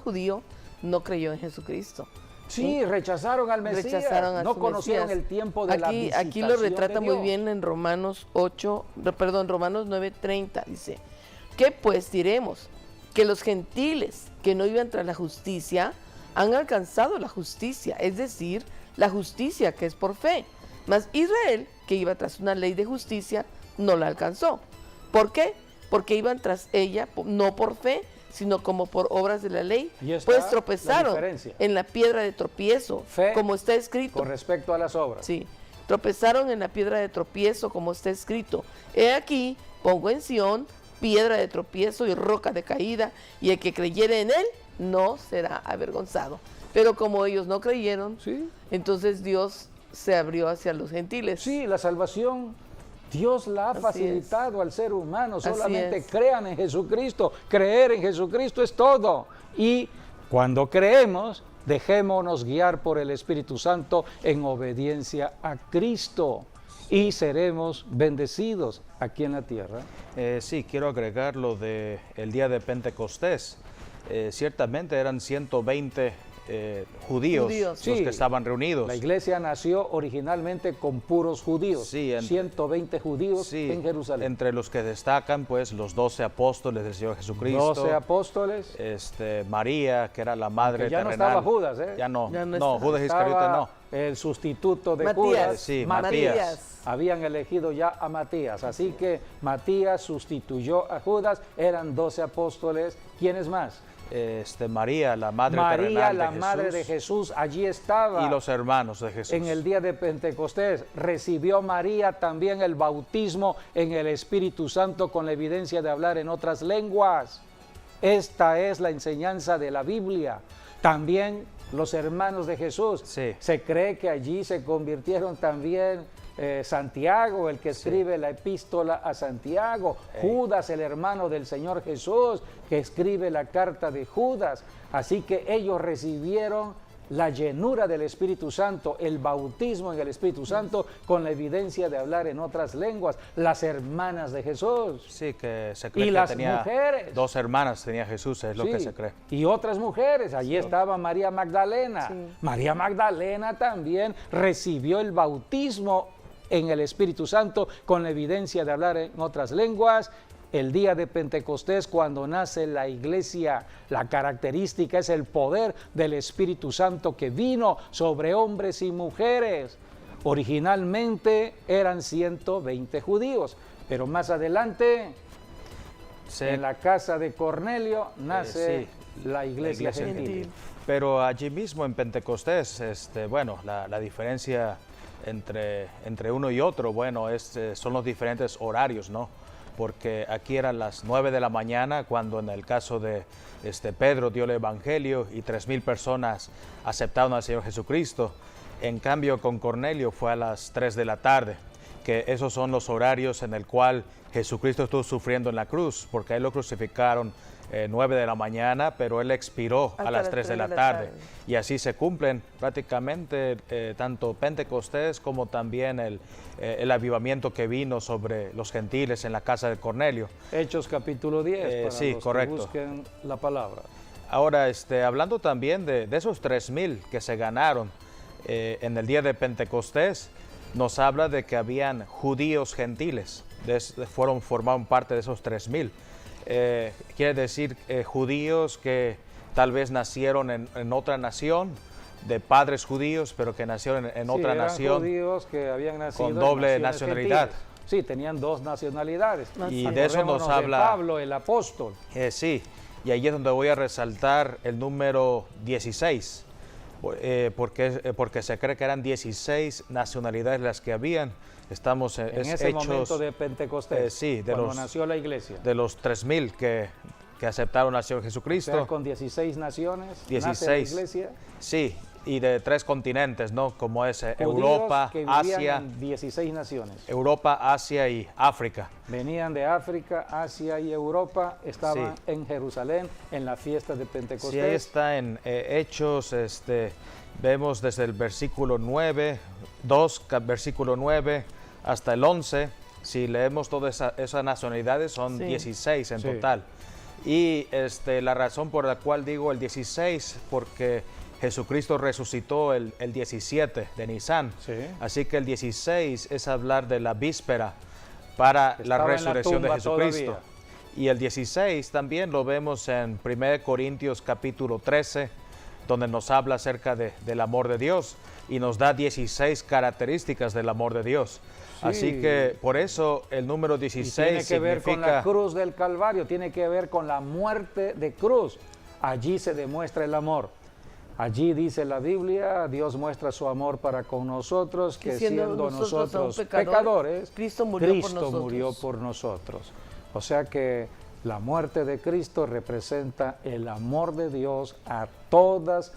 judío no creyó en Jesucristo. Sí, rechazaron al Mesías, no conocieron el tiempo de la visitación. Aquí lo retrata muy bien en Romanos 9:30, dice, ¿qué pues diremos? Que los gentiles que no iban tras la justicia han alcanzado la justicia, es decir, la justicia que es por fe. Mas Israel, que iba tras una ley de justicia, no la alcanzó. ¿Por qué? Porque iban tras ella no por fe, sino como por obras de la ley, pues tropezaron en la piedra de tropiezo, fe, como está escrito. Con respecto a las obras. Sí, tropezaron en la piedra de tropiezo, como está escrito. He aquí, pongo en Sión piedra de tropiezo y roca de caída, y el que creyere en él no será avergonzado. Pero como ellos no creyeron, ¿sí? Entonces Dios se abrió hacia los gentiles. Sí, la salvación Dios la ha facilitado al ser humano, solamente crean en Jesucristo, creer en Jesucristo es todo. Y cuando creemos, dejémonos guiar por el Espíritu Santo en obediencia a Cristo. Y seremos bendecidos aquí en la tierra. Sí, quiero agregar lo del día de Pentecostés. Ciertamente eran 120 judíos los que estaban reunidos. La iglesia nació originalmente con puros judíos, 120 judíos en Jerusalén. Entre los que destacan, pues, los 12 apóstoles del Señor Jesucristo. 12 apóstoles. María, que era la madre terrenal. Ya no estaba Judas, ¿eh? Ya no, Judas Iscariote no. El sustituto de Matías. Judas. Sí, Matías. Habían elegido ya a Matías, así que Matías sustituyó a Judas, eran 12 apóstoles. ¿Quiénes más? María, la madre terrenal de Jesús. María, la madre de Jesús, allí estaba. Y los hermanos de Jesús. En el día de Pentecostés recibió María también el bautismo en el Espíritu Santo con la evidencia de hablar en otras lenguas. Esta es la enseñanza de la Biblia. También los hermanos de Jesús. Sí. Se cree que allí se convirtieron también Santiago, el que escribe la epístola a Santiago, Judas, el hermano del Señor Jesús, que escribe la carta de Judas. Así que ellos recibieron la llenura del Espíritu Santo, el bautismo en el Espíritu Santo con la evidencia de hablar en otras lenguas, las hermanas de Jesús. Sí, que se cree Y que las tenía mujeres. 2 hermanas, tenía Jesús, es lo Sí, que se cree. y otras mujeres, allí estaba María Magdalena. Sí. María Magdalena también recibió el bautismo en el Espíritu Santo con la evidencia de hablar en otras lenguas. El día de Pentecostés, cuando nace la iglesia, la característica es el poder del Espíritu Santo que vino sobre hombres y mujeres. Originalmente eran 120 judíos, pero más adelante, Sí, en la casa de Cornelio, nace sí, la iglesia gentil. gentil. pero allí mismo en Pentecostés, bueno, la diferencia entre uno y otro, bueno, son los diferentes horarios, ¿no? Porque aquí eran las 9 de la mañana, cuando en el caso de Pedro dio el Evangelio y 3,000 personas aceptaron al Señor Jesucristo. En cambio, con Cornelio fue a las 3 de la tarde, que esos son los horarios en el cual Jesucristo estuvo sufriendo en la cruz, porque a él lo crucificaron 9 de la mañana, pero él expiró a las 3 de la tarde. Y así se cumplen prácticamente tanto Pentecostés como también el avivamiento que vino sobre los gentiles en la casa de Cornelio. Hechos capítulo 10, para sí, los correcto. que busquen la palabra. Ahora, hablando también de esos 3,000 que se ganaron en el día de Pentecostés, nos habla de que habían judíos gentiles, formaron parte de esos 3,000. Quiere decir judíos que tal vez nacieron en otra nación, de padres judíos, pero que nacieron en otra eran nación. judíos que habían nacido con en doble naciones nacionalidad. gentiles. Sí, tenían 2 nacionalidades. Y de eso nos Acordémonos habla de Pablo, el apóstol. Sí, y ahí es donde voy a resaltar el número 16, porque se cree que eran 16 nacionalidades las que habían. Estamos En ese momento de Pentecostés, sí, cuando nació la iglesia. de los 3,000 que aceptaron al Señor O Jesucristo. sea, con 16 naciones nace la 16. iglesia. Sí, y de 3 continentes, ¿no? Como es Judíos Europa, que vivían Asia, en 16 naciones. Europa, Asia y África. Venían de África, Asia y Europa, estaban Sí. en Jerusalén en la fiesta de Sí, ahí Pentecostés. está en Hechos, vemos desde el versículo 9, versículo 9 hasta el 11. Si leemos todas esas nacionalidades, son Sí. 16 en Sí. total. Y la razón por la cual digo el 16, porque Jesucristo resucitó el 17 de Nisan. Sí. Así que el 16 es hablar de la víspera para la Estaba en la resurrección de tumba Jesucristo. todavía. Y el 16 también lo vemos en 1 Corintios capítulo 13, donde nos habla acerca del amor de Dios y nos da 16 características del amor de Dios. Sí. Así que por eso el número Y 16 tiene que ver con la significa... cruz del Calvario, tiene que ver con la muerte de cruz. Allí se demuestra el amor. Allí dice la Biblia, Dios muestra su amor para con nosotros, que siendo nosotros aún pecadores, Cristo murió por nosotros. murió por nosotros. O sea que la muerte de Cristo representa el amor de Dios a todas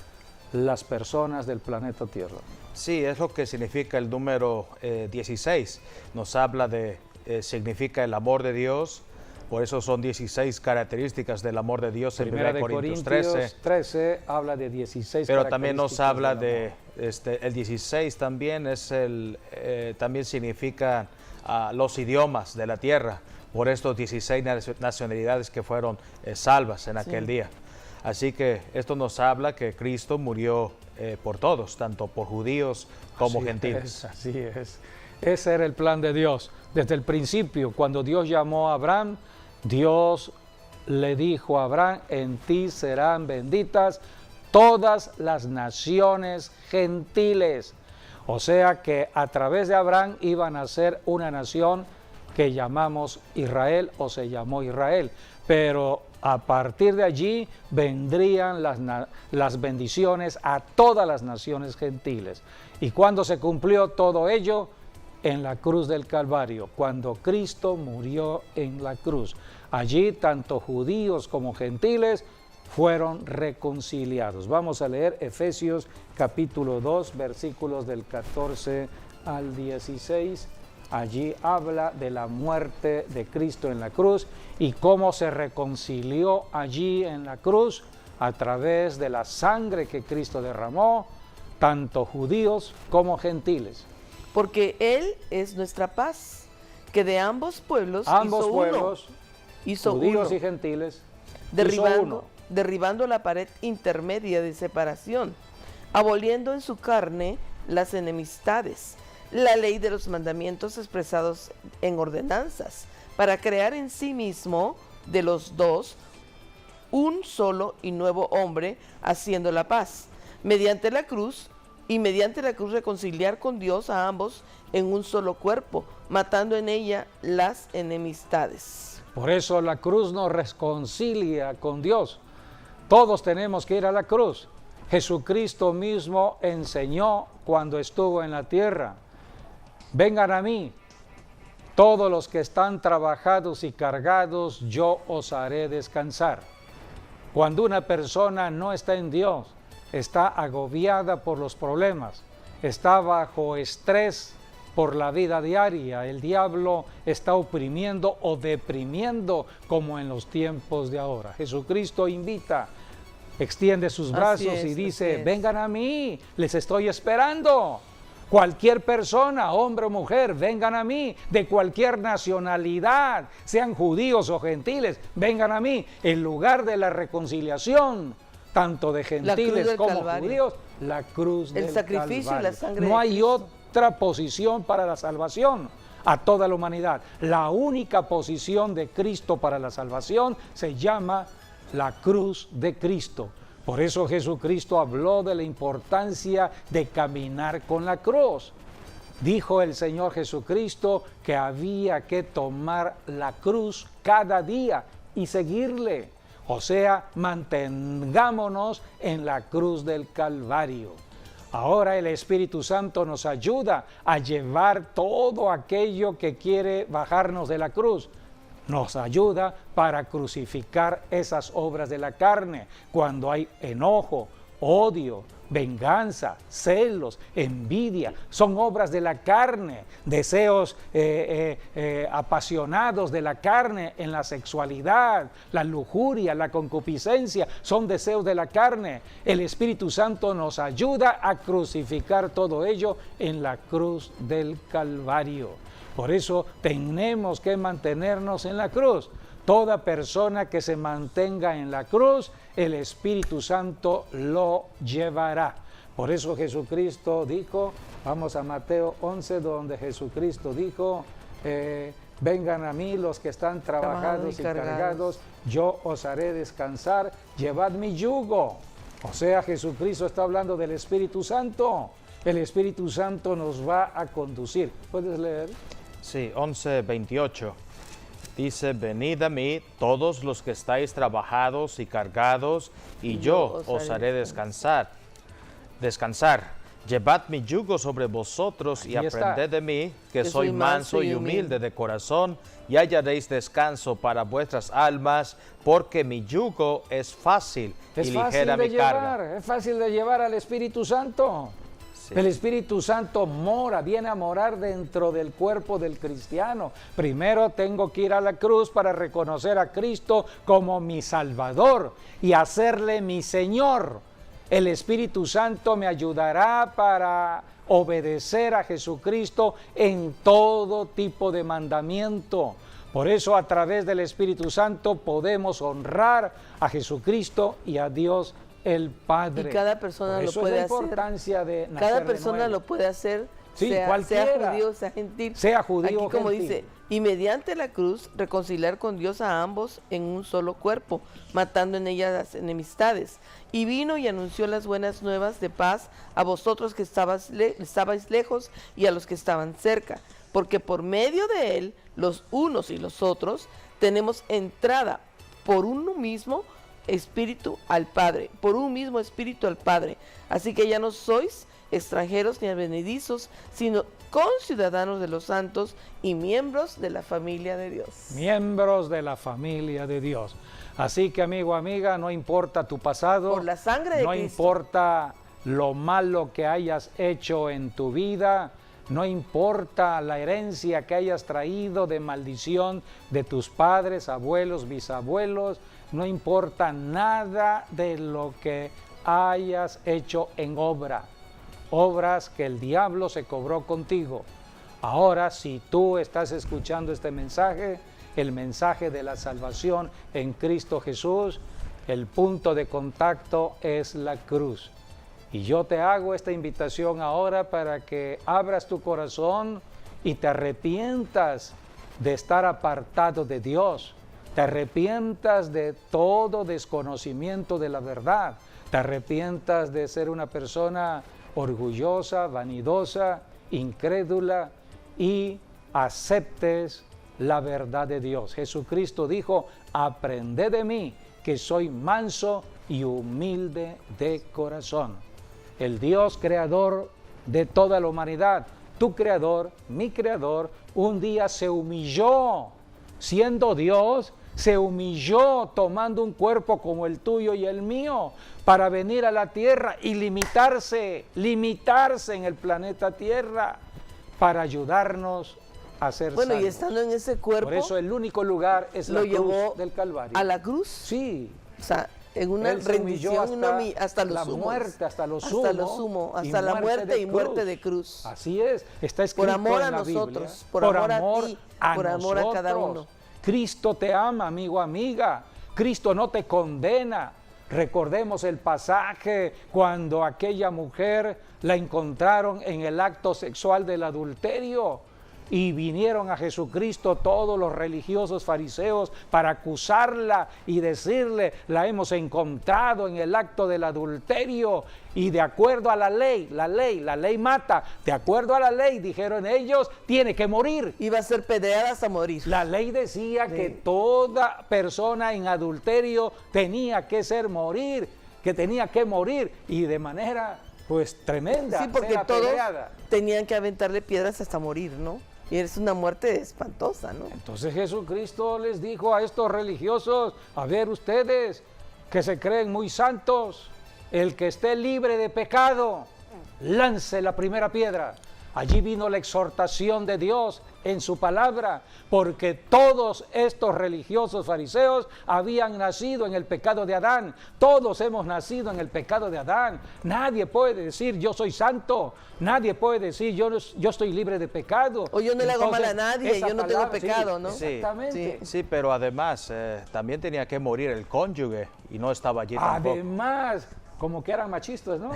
las personas del planeta Tierra. Sí, es lo que significa el número 16. Nos habla significa el amor de Dios. Por eso son 16 características del amor de Dios en Primera 1 de Corintios Corintios 13. 13 habla de 16 Pero también nos habla del de, el 16 también también significa los idiomas de la tierra, por estos 16 nacionalidades que fueron salvas en aquel día. Así que esto nos habla que Cristo murió por todos, tanto por judíos como gentiles. Así es. Ese era el plan de Dios. Desde el principio, cuando Dios llamó a Abraham, Dios le dijo a Abraham, en ti serán benditas todas las naciones gentiles. O sea que a través de Abraham iban a ser una nación que llamamos Israel o se llamó Israel. Pero a partir de allí vendrían las bendiciones a todas las naciones gentiles. ¿Y cuándo se cumplió todo ello? En la cruz del Calvario, cuando Cristo murió en la cruz. Allí tanto judíos como gentiles fueron reconciliados. Vamos a leer Efesios capítulo 2, versículos del 14 al 16. Allí habla de la muerte de Cristo en la cruz y cómo se reconcilió allí en la cruz a través de la sangre que Cristo derramó, tanto judíos como gentiles. Porque Él es nuestra paz, que de ambos pueblos Ambos hizo pueblos, hizo judíos uno, y gentiles, hizo derribando, uno. derribando la pared intermedia de separación, aboliendo en su carne las enemistades, la ley de los mandamientos expresados en ordenanzas, para crear en sí mismo de los dos un solo y nuevo hombre, haciendo la paz, mediante la cruz, y mediante la cruz reconciliar con Dios a ambos en un solo cuerpo, matando en ella las enemistades. Por eso la cruz nos reconcilia con Dios. Todos tenemos que ir a la cruz. Jesucristo mismo enseñó cuando estuvo en la tierra: vengan a mí, todos los que están trabajados y cargados, yo os haré descansar. Cuando una persona no está en Dios, está agobiada por los problemas, está bajo estrés por la vida diaria, el diablo está oprimiendo o deprimiendo como en los tiempos de ahora. Jesucristo invita, extiende sus brazos y dice: vengan a mí, les estoy esperando. Cualquier persona, hombre o mujer, vengan a mí, de cualquier nacionalidad, sean judíos o gentiles, vengan a mí. El lugar de la reconciliación, tanto de gentiles como judíos, la cruz del Calvario. El sacrificio y la sangre. No hay otra posición para la salvación a toda la humanidad. La única posición de Cristo para la salvación se llama la cruz de Cristo. Por eso Jesucristo habló de la importancia de caminar con la cruz. Dijo el Señor Jesucristo que había que tomar la cruz cada día y seguirle. O sea, mantengámonos en la cruz del Calvario. Ahora el Espíritu Santo nos ayuda a llevar todo aquello que quiere bajarnos de la cruz. Nos ayuda para crucificar esas obras de la carne, cuando hay enojo, odio, venganza, celos, envidia. Son obras de la carne, deseos apasionados de la carne en la sexualidad, la lujuria, la concupiscencia, son deseos de la carne. El Espíritu Santo nos ayuda a crucificar todo ello en la cruz del Calvario. Por eso tenemos que mantenernos en la cruz. Toda persona que se mantenga en la cruz, el Espíritu Santo lo llevará. Por eso Jesucristo dijo, vamos a Mateo 11, donde Jesucristo dijo, vengan a mí los que están trabajados y cargados, yo os haré descansar, llevad mi yugo. O sea, Jesucristo está hablando del Espíritu Santo. El Espíritu Santo nos va a conducir. ¿Puedes leer? Sí, 11:28. Dice: venid a mí todos los que estáis trabajados y cargados, y yo os haré descansar. Llevad mi yugo sobre vosotros y aprended de mí, que soy manso y humilde de corazón, y hallaréis descanso para vuestras almas, porque mi yugo es fácil y ligera mi carga. Es fácil de llevar al Espíritu Santo. Sí. El Espíritu Santo viene a morar dentro del cuerpo del cristiano. Primero tengo que ir a la cruz para reconocer a Cristo como mi Salvador y hacerle mi Señor. El Espíritu Santo me ayudará para obedecer a Jesucristo en todo tipo de mandamiento. Por eso, a través del Espíritu Santo podemos honrar a Jesucristo y a Dios el Padre. Y cada persona lo puede hacer. Importancia de nacer cada persona de nuevo. Lo puede hacer, sí, sea judío, sea gentil. Sea judío Aquí, como gentil. dice, y mediante la cruz reconciliar con Dios a ambos en un solo cuerpo, matando en ella las enemistades. Y vino y anunció las buenas nuevas de paz a vosotros que estabais lejos y a los que estaban cerca, porque por medio de él, los unos y los otros, tenemos entrada por uno mismo Espíritu al Padre, por un mismo Espíritu al Padre. Así que ya no sois extranjeros ni advenedizos, sino conciudadanos de los santos y miembros de la familia de Dios. Miembros de la familia de Dios. Así que, amigo, amiga, no importa tu pasado, por la sangre de no Cristo. Importa lo malo que hayas hecho en tu vida, no importa la herencia que hayas traído de maldición de tus padres, abuelos, bisabuelos, no importa nada de lo que hayas hecho en obras que el diablo se cobró contigo. Ahora, si tú estás escuchando este mensaje, el mensaje de la salvación en Cristo Jesús, el punto de contacto es la cruz. Y yo te hago esta invitación ahora para que abras tu corazón y te arrepientas de estar apartado de Dios. Te arrepientas de todo desconocimiento de la verdad. Te arrepientas de ser una persona orgullosa, vanidosa, incrédula y aceptes la verdad de Dios. Jesucristo dijo: aprended de mí, que soy manso y humilde de corazón. El Dios creador de toda la humanidad, tu creador, mi creador, un día se humilló, siendo Dios, se humilló tomando un cuerpo como el tuyo y el mío para venir a la tierra y limitarse en el planeta Tierra para ayudarnos a ser Bueno, salvos. y estando en ese cuerpo, Por eso el único lugar es la lo cruz llevó del Calvario. a la cruz. Sí. O sea, en una Él se humilló rendición hasta lo la sumo. muerte, hasta lo Hasta sumo, lo sumo, y hasta la muerte de y muerte de cruz. Así es, está escrito Por amor en a la nosotros, Biblia. por amor a ti, por amor a cada nosotros. uno. Cristo te ama, amigo, amiga. Cristo no te condena. Recordemos el pasaje cuando aquella mujer la encontraron en el acto sexual del adulterio y vinieron a Jesucristo todos los religiosos fariseos para acusarla y decirle: la hemos encontrado en el acto del adulterio y de acuerdo a la ley mata, de acuerdo a la ley, dijeron ellos, tiene que morir. Iba a ser pedreada hasta morir. La ley decía Sí. que toda persona en adulterio tenía que morir, y de manera pues tremenda. Sí, porque ser todos apedreada. tenían que aventarle piedras hasta morir, ¿no? Y es una muerte espantosa, ¿no? Entonces Jesucristo les dijo a estos religiosos: a ver, ustedes que se creen muy santos, el que esté libre de pecado, lance la primera piedra. Allí vino la exhortación de Dios en su palabra, porque todos estos religiosos fariseos habían nacido en el pecado de Adán. Todos hemos nacido en el pecado de Adán. Nadie puede decir yo soy santo, nadie puede decir yo estoy libre de pecado. O yo no le hago mal a Entonces, nadie, esa yo no tengo pecado, ¿no? Sí. Exactamente. Sí, pero además también tenía que morir el cónyuge y no estaba allí tampoco. Además, como que eran machistas, ¿no?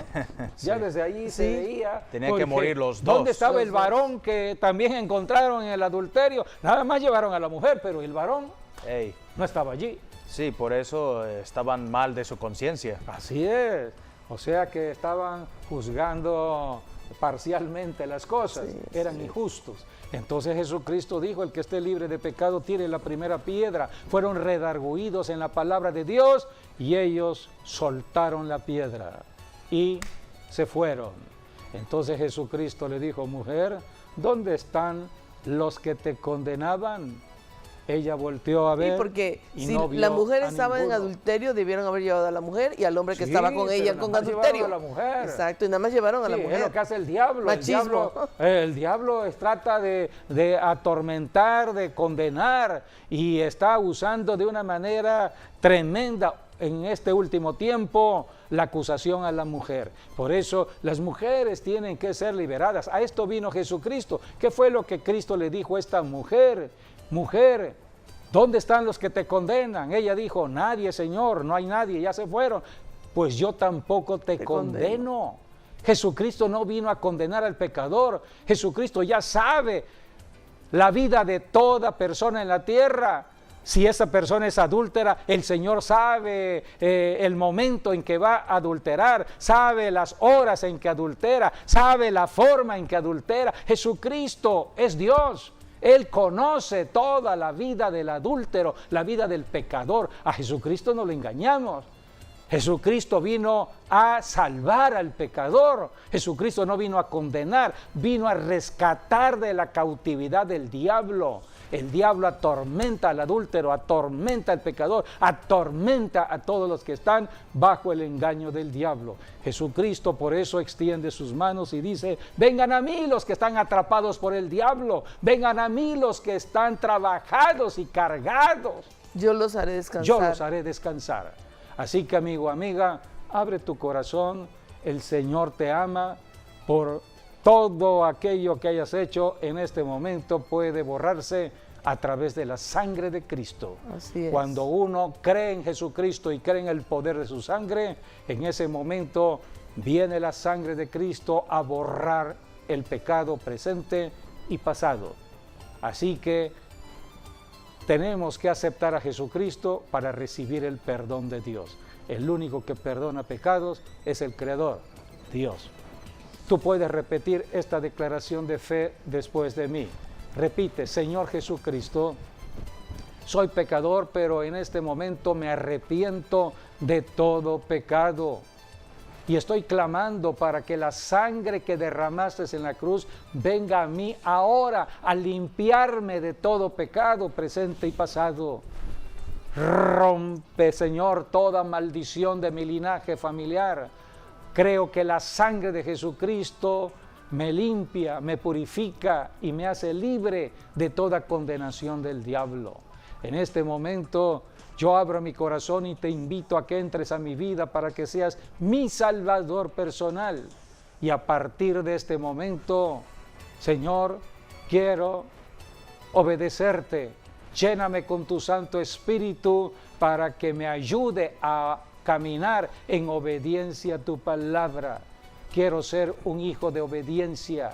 Ya desde ahí se veía. Tenían que porque morir los dos. ¿dónde estaba Los el dos. varón que también encontraron en el adulterio? Nada más llevaron a la mujer, pero el varón Ey, no estaba allí. sí, por eso estaban mal de su conciencia. Así es. O sea que estaban juzgando parcialmente las cosas, Sí, eran injustos. Entonces Jesucristo dijo: el que esté libre de pecado tire la primera piedra. Fueron redarguidos en la palabra de Dios y ellos soltaron la piedra y se fueron. Entonces Jesucristo le dijo: mujer, ¿dónde están los que te condenaban? Ella volteó a ver. Sí, porque y si no vio la mujer a estaba en ninguno. adulterio, debieron haber llevado a la mujer y al hombre que Sí, estaba con ella pero con nada más adulterio. llevaron a la mujer. Exacto, y nada más llevaron a la Sí, mujer. es lo que hace el diablo. Machismo. El diablo trata de atormentar, de condenar, y está usando de una manera tremenda en este último tiempo la acusación a la mujer. Por eso las mujeres tienen que ser liberadas. A esto vino Jesucristo. ¿Qué fue lo que Cristo le dijo a esta mujer? Mujer, ¿dónde están los que te condenan? Ella dijo: nadie, Señor, no hay nadie, ya se fueron. Pues yo tampoco te condeno. Jesucristo no vino a condenar al pecador. Jesucristo ya sabe la vida de toda persona en la tierra. Si esa persona es adúltera, el Señor sabe el momento en que va a adulterar, sabe las horas en que adultera, sabe la forma en que adultera. Jesucristo es Dios. Él conoce toda la vida del adúltero, la vida del pecador. A Jesucristo no lo engañamos. Jesucristo vino a salvar al pecador. Jesucristo no vino a condenar, vino a rescatar de la cautividad del diablo. El diablo atormenta al adúltero, atormenta al pecador, atormenta a todos los que están bajo el engaño del diablo. Jesucristo por eso extiende sus manos y dice: vengan a mí los que están atrapados por el diablo, vengan a mí los que están trabajados y cargados. Yo los haré descansar. Yo los haré descansar. Así que, amigo, amiga, abre tu corazón. El Señor te ama. Por todo aquello que hayas hecho en este momento puede borrarse a través de la sangre de Cristo. Así es. Cuando uno cree en Jesucristo y cree en el poder de su sangre, en ese momento viene la sangre de Cristo a borrar el pecado presente y pasado. Así que tenemos que aceptar a Jesucristo para recibir el perdón de Dios. El único que perdona pecados es el Creador, Dios. Tú puedes repetir esta declaración de fe después de mí. Repite: Señor Jesucristo, soy pecador, pero en este momento me arrepiento de todo pecado. Y estoy clamando para que la sangre que derramaste en la cruz venga a mí ahora a limpiarme de todo pecado presente y pasado. Rompe, Señor, toda maldición de mi linaje familiar. Creo que la sangre de Jesucristo me limpia, me purifica y me hace libre de toda condenación del diablo. En este momento yo abro mi corazón y te invito a que entres a mi vida para que seas mi Salvador personal. Y a partir de este momento, Señor, quiero obedecerte. Lléname con tu Santo Espíritu para que me ayude a caminar en obediencia a tu palabra. Quiero ser un hijo de obediencia,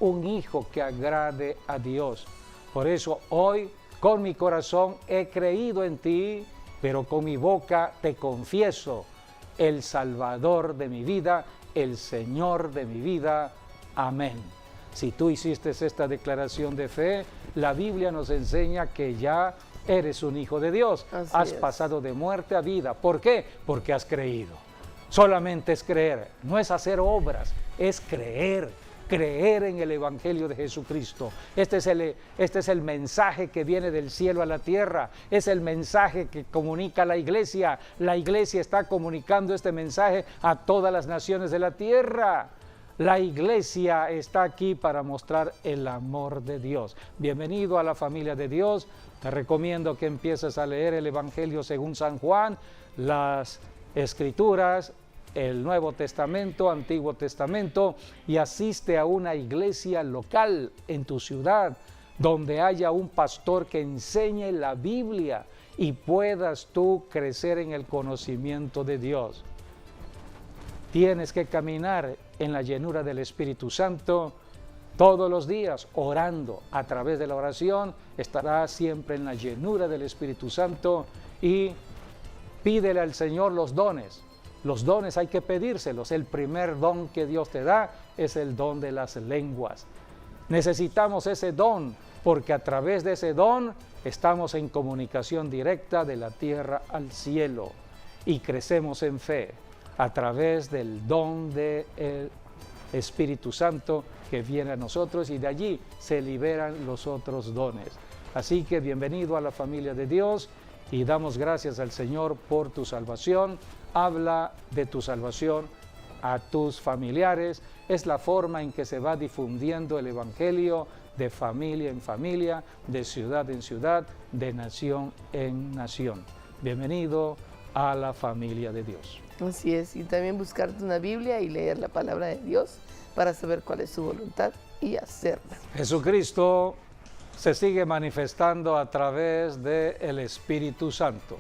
un hijo que agrade a Dios. Por eso hoy, con mi corazón he creído en ti, pero con mi boca te confieso, el Salvador de mi vida, el Señor de mi vida. Amén. Si tú hiciste esta declaración de fe, la Biblia nos enseña que ya eres un hijo de Dios. Has pasado de muerte a vida. ¿Por qué? Porque has creído. Solamente es creer, no es hacer obras, es creer en el Evangelio de Jesucristo. Este es el mensaje que viene del cielo a la tierra, es el mensaje que comunica la iglesia. La iglesia está comunicando este mensaje a todas las naciones de la tierra. La iglesia está aquí para mostrar el amor de Dios. Bienvenido a la familia de Dios. Te recomiendo que empieces a leer el Evangelio según San Juan, las Escrituras, el Nuevo Testamento, Antiguo Testamento, y asiste a una iglesia local en tu ciudad donde haya un pastor que enseñe la Biblia y puedas tú crecer en el conocimiento de Dios. Tienes que caminar en la llenura del Espíritu Santo todos los días, orando. A través de la oración estarás siempre en la llenura del Espíritu Santo y pídele al Señor los dones. Los dones hay que pedírselos. El primer don que Dios te da es el don de las lenguas. Necesitamos ese don porque a través de ese don estamos en comunicación directa de la tierra al cielo y crecemos en fe a través del don del Espíritu Santo que viene a nosotros y de allí se liberan los otros dones. Así que bienvenido a la familia de Dios y damos gracias al Señor por tu salvación. Habla de tu salvación a tus familiares. Es la forma en que se va difundiendo el Evangelio de familia en familia, de ciudad en ciudad, de nación en nación. Bienvenido a la familia de Dios. Así es, y también buscarte una Biblia y leer la palabra de Dios para saber cuál es su voluntad y hacerla. Jesucristo se sigue manifestando a través del Espíritu Santo.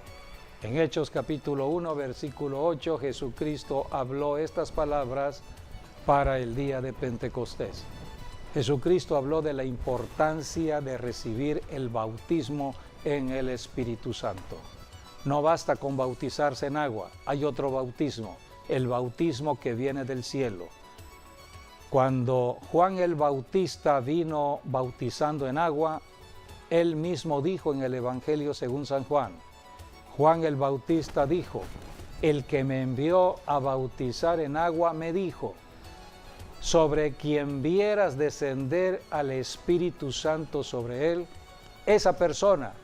En Hechos capítulo 1, versículo 8, Jesucristo habló estas palabras para el día de Pentecostés. Jesucristo habló de la importancia de recibir el bautismo en el Espíritu Santo. No basta con bautizarse en agua, hay otro bautismo, el bautismo que viene del cielo. Cuando Juan el Bautista vino bautizando en agua, él mismo dijo en el Evangelio según San Juan, Juan el Bautista dijo, el que me envió a bautizar en agua me dijo, sobre quien vieras descender al Espíritu Santo sobre él, esa persona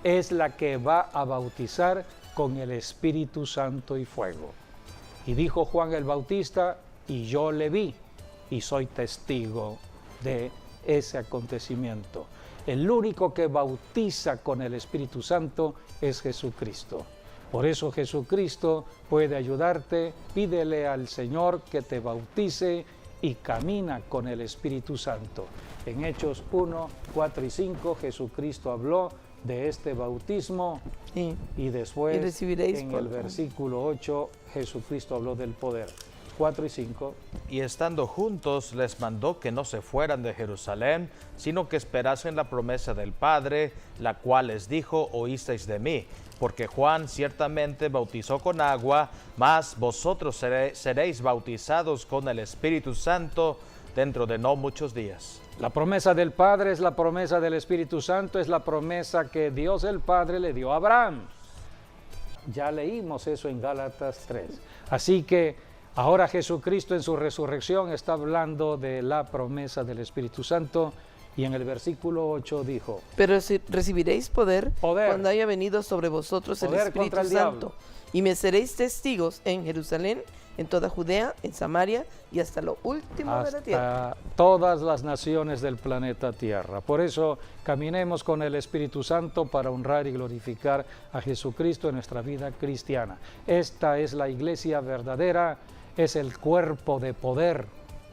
es la que va a bautizar con el Espíritu Santo y fuego. Y dijo Juan el Bautista, y yo le vi, y soy testigo de ese acontecimiento. El único que bautiza con el Espíritu Santo es Jesucristo. Por eso Jesucristo puede ayudarte. Pídele al Señor que te bautice y camina con el Espíritu Santo. En Hechos 1, 4 y 5 Jesucristo habló de este bautismo Sí. y después Y recibiréis en por- el versículo 8 Jesucristo habló del poder. 4 y 5. Y estando juntos les mandó que no se fueran de Jerusalén, sino que esperasen la promesa del Padre, la cual les dijo, oísteis de mí. Porque Juan ciertamente bautizó con agua, mas vosotros seréis bautizados con el Espíritu Santo dentro de no muchos días. La promesa del Padre es la promesa del Espíritu Santo, es la promesa que Dios el Padre le dio a Abraham. Ya leímos eso en Gálatas 3. Así que ahora Jesucristo en su resurrección está hablando de la promesa del Espíritu Santo y en el versículo 8 dijo, Pero recibiréis poder, Poder. cuando haya venido sobre vosotros el Poder Espíritu contra el Santo. diablo. Y me seréis testigos en Jerusalén, en toda Judea, en Samaria y hasta lo último de la tierra. hasta todas las naciones del planeta Tierra. Por eso caminemos con el Espíritu Santo para honrar y glorificar a Jesucristo en nuestra vida cristiana. Esta es la iglesia verdadera, es el cuerpo de poder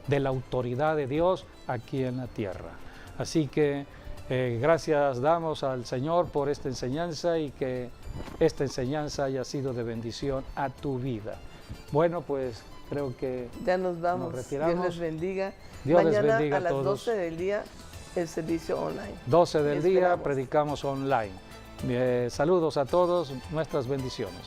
de la autoridad de Dios aquí en la tierra. Así que gracias damos al Señor por esta enseñanza y que esta enseñanza haya sido de bendición a tu vida. Bueno, pues creo que Ya nos vamos. Nos retiramos. Dios les bendiga. Dios les Mañana bendiga a a las todos. 12 del día el servicio online. 12 del día Esperamos. predicamos online. Saludos a todos, nuestras bendiciones.